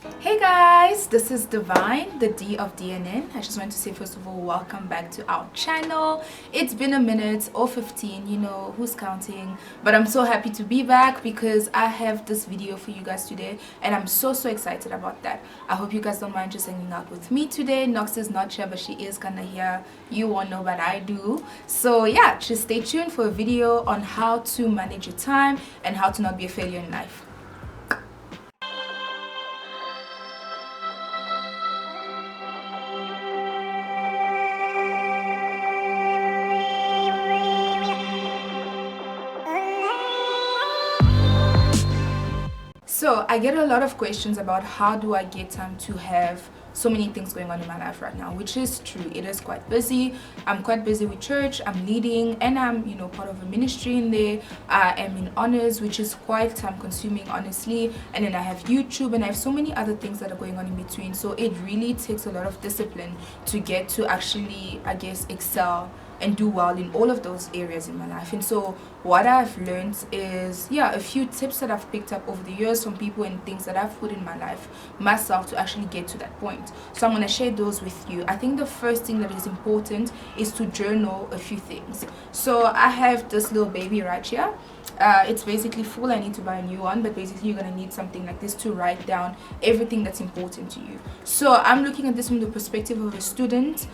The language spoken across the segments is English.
Hey guys, this is Divine, the D of DNN. I just want to say first of all, welcome back to our channel. It's been a minute or 15, you know, who's counting? But I'm so happy to be back because I have this video for you guys today and I'm so excited about that. I hope you guys don't mind just hanging out with me today. Nox is not here, but she is kinda here. You won't know, but I do. So yeah, just stay tuned for a video on how to manage your time and how to not be a failure in life. So I get a lot of questions about how do I get time to have so many things going on in my life right now, which is true. It is quite busy. I'm quite busy with church. I'm leading and I'm, you know, part of a ministry in there. I am in honors, which is quite time consuming, honestly. And then I have YouTube and I have so many other things that are going on in between. So it really takes a lot of discipline to get to actually, I guess, excel and do well in all of those areas in my life. And so what I've learned is a few tips that I've picked up over the years from people and things that I've put in my life myself to actually get to that point. So I'm going to share those with you. I think the first thing that is important is to journal a few things. So I have this little baby right here. It's basically full. I need to buy a new one, but basically you're gonna need something like this to write down everything that's important to you. So I'm looking at this from the perspective of a student.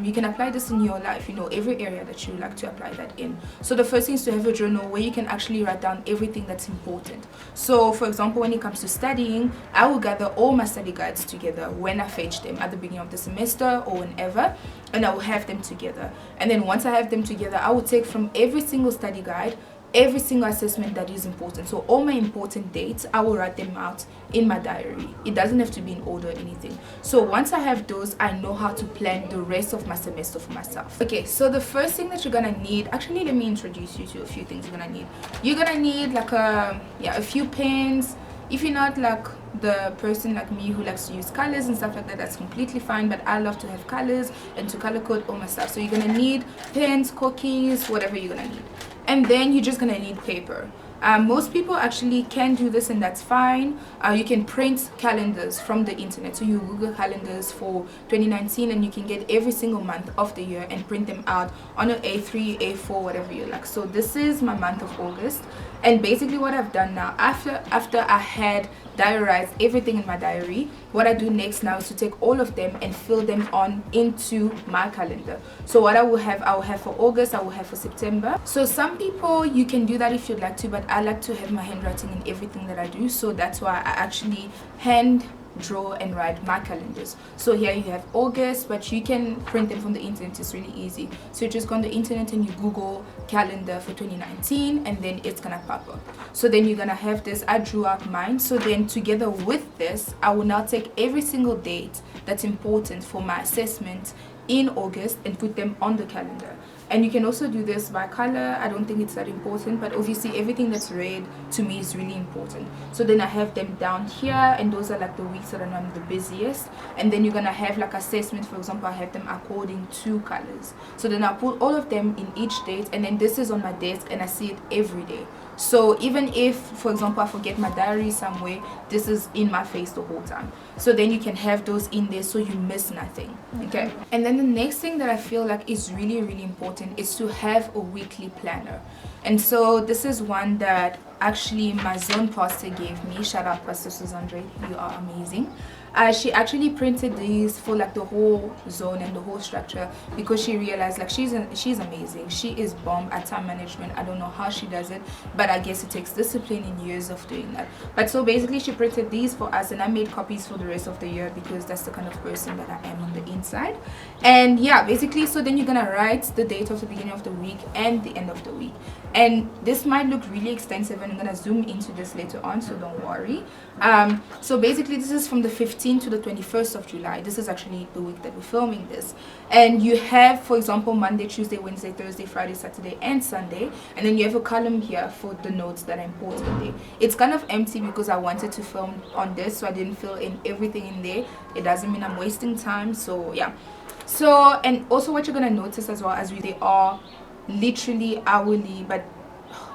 You can apply this in your life, you know, every area that you like to apply that in. So the first thing is to have a journal where you can actually write down everything that's important. So for example, when it comes to studying, I will gather all my study guides together when I fetch them at the beginning of the semester or whenever, and I will have them together. And then once I have them together, I will take from every single study guide every single assessment that is important. So all my important dates, I will write them out in my diary. It doesn't have to be in order or anything. So once I have those, I know how to plan the rest of my semester for myself. Okay, so the first thing that you're gonna need, actually let me introduce you to a few things you're gonna need. You're gonna need like a few pens. If you're not like the person like me who likes to use colors and stuff like that, that's completely fine, but I love to have colors and to color code all my stuff. So you're gonna need pens, cookies, whatever you're gonna need. And then you're just gonna need paper. Most people actually can do this and that's fine. You can print calendars from the internet. So you Google calendars for 2019 and you can get every single month of the year and print them out on an A3, A4, whatever you like. So this is my month of August. And basically what I've done now, after I had diarized everything in my diary, what I do next now is to take all of them and fill them on into my calendar. So what I will have for August, I will have for September. So some people, you can do that if you'd like to, but I like to have my handwriting in everything that I do. So that's why I actually hand draw and write my calendars. So here you have August, but you can print them from the internet. It's really easy. So you just go on the internet and you Google calendar for 2019 and then it's gonna pop up. So then you're gonna have this. I drew out mine. So then together with this, I will now take every single date that's important for my assessment in August and put them on the calendar. And you can also do this by color. I don't think it's that important, but obviously everything that's red to me is really important. So then I have them down here, and those are like the weeks that I'm the busiest. And then you're gonna have like assessment, for example, I have them according to colors. So then I put all of them in each date, and then this is on my desk and I see it every day. So even if, for example, I forget my diary somewhere, this is in my face the whole time. So then you can have those in there so you miss nothing. Okay. And then the next thing that I feel like is really important is to have a weekly planner. And so this is one that actually my zone pastor gave me. Shout out Pastor Suzandre, you are amazing. She actually printed these for like the whole zone and the whole structure because she realized like she's amazing. She is bomb at time management. I don't know how she does it, but I guess it takes discipline and years of doing that. But so basically she printed these for us and I made copies for the rest of the year because that's the kind of person that I am on the inside. And yeah, basically, so then you're gonna write the date of the beginning of the week and the end of the week. And this might look really extensive and I'm gonna zoom into this later on, so don't worry. So basically this is from the 15th to the 21st of July. This is actually the week that we're filming this. And you have, for example, Monday, Tuesday, Wednesday, Thursday, Friday, Saturday, and Sunday. And then you have a column here for the notes that are important there. It's kind of empty because I wanted to film on this, so I didn't fill in everything in there. It doesn't mean I'm wasting time, so yeah. So, and also what you're gonna notice as well as they are literally hourly, but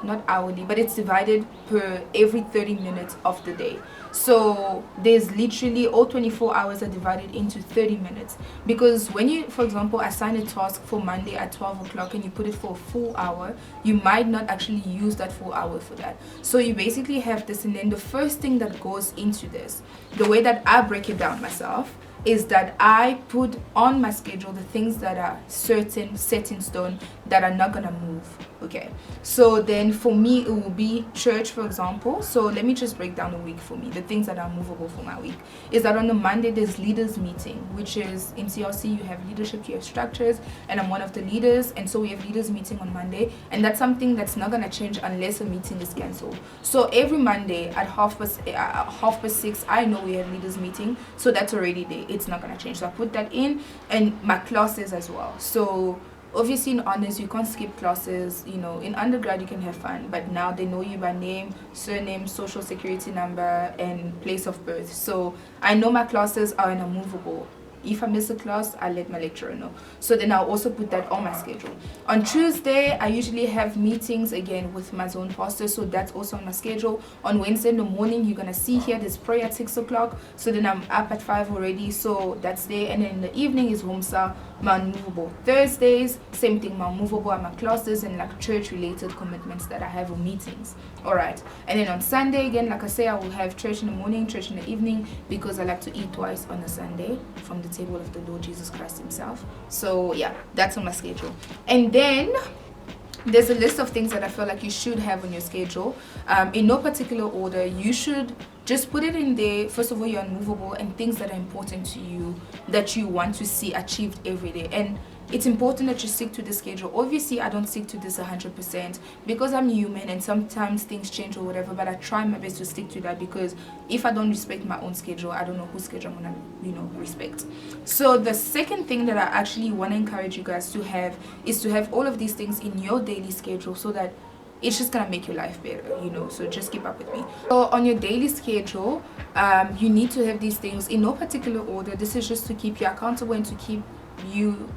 not hourly, but it's divided per every 30 minutes of the day. So there's literally all 24 hours are divided into 30 minutes, because when you, for example, assign a task for Monday at 12 o'clock and you put it for a full hour, you might not actually use that full hour for that. So you basically have this, and then the first thing that goes into this, the way that I break it down myself, is that I put on my schedule the things that are certain, set in stone, that are not gonna move. Okay, so then for me it will be church, for example. So let me just break down a week for me. The things that are movable for my week is that on the Monday there's leaders meeting, which is in CRC you have leadership, you have structures, and I'm one of the leaders, and so we have leaders meeting on Monday, and that's something that's not gonna change unless a meeting is cancelled. So every Monday at 6:30 I know we have leaders meeting, so that's already there. It's not gonna change. So I put that in, and my classes as well. So obviously in honors you can't skip classes. You know, in undergrad you can have fun, but now they know you by name, surname, social security number, and place of birth. So I know my classes are unmovable. If I miss a class, I let my lecturer know. So then I'll also put that on my schedule. On Tuesday, I usually have meetings again with my zone pastor, so that's also on my schedule. On Wednesday in the morning, you're gonna see here there's prayer at 6 o'clock. So then I'm up at 5 already, so that's there. And then in the evening is homesa, my unmovable. Thursdays, same thing, my unmovable are my classes and like church-related commitments that I have or meetings. All right. And then on Sunday, again, like I say, I will have church in the morning, church in the evening, because I like to eat twice on a Sunday from the table of the Lord Jesus Christ himself. So yeah, that's on my schedule. And then there's a list of things that I feel like you should have on your schedule, in no particular order. You should just put it in there. First of all, you're unmovable, and things that are important to you that you want to see achieved every day. And it's important that you stick to the schedule. Obviously, I don't stick to this 100% because I'm human and sometimes things change or whatever, but I try my best to stick to that, because if I don't respect my own schedule, I don't know whose schedule I'm gonna, respect. So the second thing that I actually want to encourage you guys to have is to have all of these things in your daily schedule, so that it's just gonna make your life better, so just keep up with me. So on your daily schedule, you need to have these things in no particular order. This is just to keep you accountable and to keep you,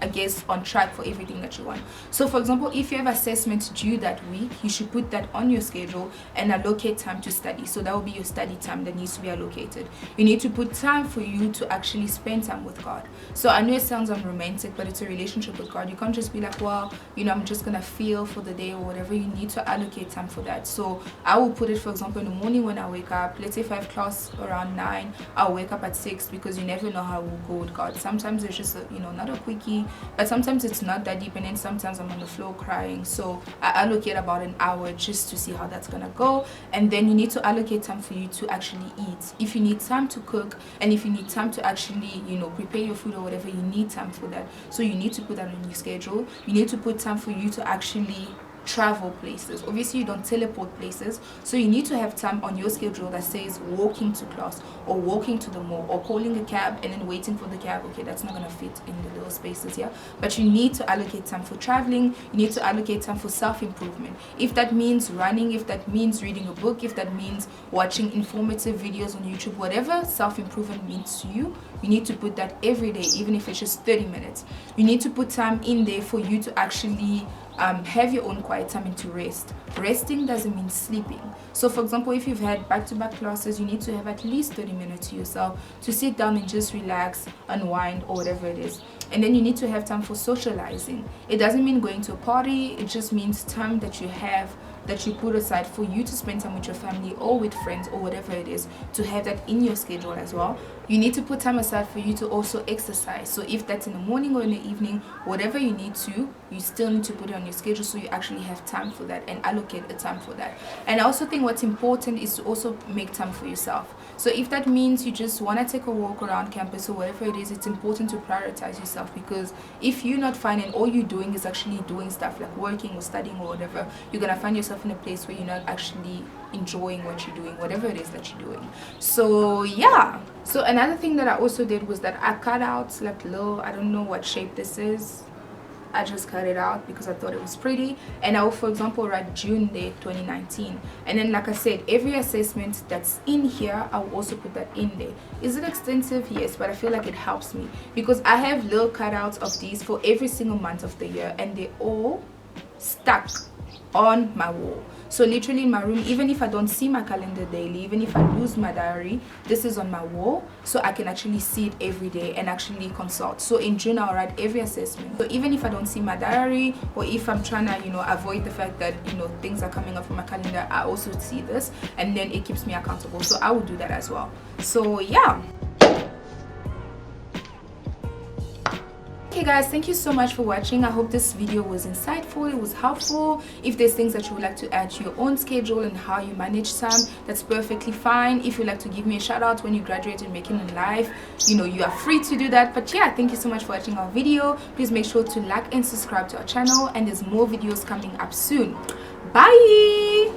I guess, on track for everything that you want. So for example, if you have assessments due that week, you should put that on your schedule and allocate time to study. So that will be your study time that needs to be allocated. You need to put time for you to actually spend time with God. So I know it sounds unromantic, but it's a relationship with God. You can't just be like, well, I'm just gonna feel for the day or whatever. You need to allocate time for that. So I will put it, for example, in the morning when I wake up. Let's say if I have class around 9, I'll wake up at 6, because you never know how it will go with God. Sometimes it's just not a quickie, but sometimes it's not that deep, and then sometimes I'm on the floor crying. So I allocate about an hour just to see how that's gonna go. And then you need to allocate time for you to actually eat. If you need time to cook, and if you need time to actually prepare your food or whatever, you need time for that. So you need to put that on your schedule. You need to put time for you to actually travel places. Obviously you don't teleport places, so you need to have time on your schedule that says walking to class or walking to the mall or calling a cab and then waiting for the cab. Okay, that's not going to fit in the little spaces here, but you need to allocate time for traveling. You need to allocate time for self-improvement. If that means running, if that means reading a book, if that means watching informative videos on YouTube, whatever self-improvement means to you, you need to put that every day, even if it's just 30 minutes. You need to put time in there for you to actually have your own quiet time and to rest. Resting doesn't mean sleeping. So for example, if you've had back-to-back classes, you need to have at least 30 minutes to yourself to sit down and just relax, unwind, or whatever it is. And then you need to have time for socializing. It doesn't mean going to a party, it just means time that you have, that you put aside for you to spend time with your family or with friends or whatever it is, to have that in your schedule as well. You need to put time aside for you to also exercise. So if that's in the morning or in the evening, whatever you need to, you still need to put it on your schedule so you actually have time for that and allocate a time for that. And I also think what's important is to also make time for yourself. So if that means you just want to take a walk around campus or whatever it is, it's important to prioritize yourself, because if you're not fine and all you're doing is actually doing stuff like working or studying or whatever, you're going to find yourself in a place where you're not actually enjoying what you're doing, whatever it is that you're doing. So yeah. So another thing that I also did was that I cut out like little, I don't know what shape this is, I just cut it out because I thought it was pretty. And I will, for example, write June date 2019, and then like I said, every assessment that's in here, I will also put that in there. Is it extensive? Yes, but I feel like it helps me because I have little cutouts of these for every single month of the year, and they all stuck on my wall. So literally in my room, even if I don't see my calendar daily, even if I lose my diary, this is on my wall, so I can actually see it every day and actually consult. So in June, I'll write every assessment. So even if I don't see my diary, or if I'm trying to, you know, avoid the fact that, you know, things are coming up from my calendar, I also see this, and then it keeps me accountable. So I will do that as well. So yeah. Okay guys, thank you so much for watching. I hope this video was insightful, it was helpful. If there's things that you would like to add to your own schedule and how you manage time, that's perfectly fine. If you'd like to give me a shout out when you graduate and make it in life, you know, you are free to do that. But yeah, thank you so much for watching our video. Please make sure to like and subscribe to our channel, and there's more videos coming up soon. Bye.